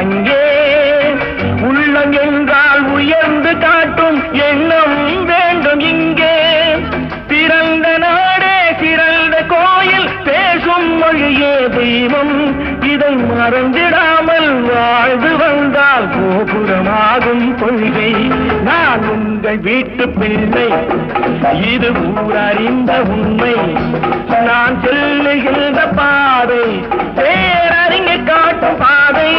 அங்கே உள்ளம் என்றால் உயர்ந்து காட்டும் எண்ணம் வேண்டும் இங்கே பிறந்த நாடே சிறந்த கோயில் பேசும் மொழியே தெய்வம் இதை மறந்திடாமல் வாழ்ந்து வந்தால் கோபுரமாகும் கொள்கை நான் உங்கள் வீட்டு பிள்ளை இது ஊரறிந்த உண்மை நான் செல்லுகின்ற பாதை பேரறிஞர் காட்டும் பாதை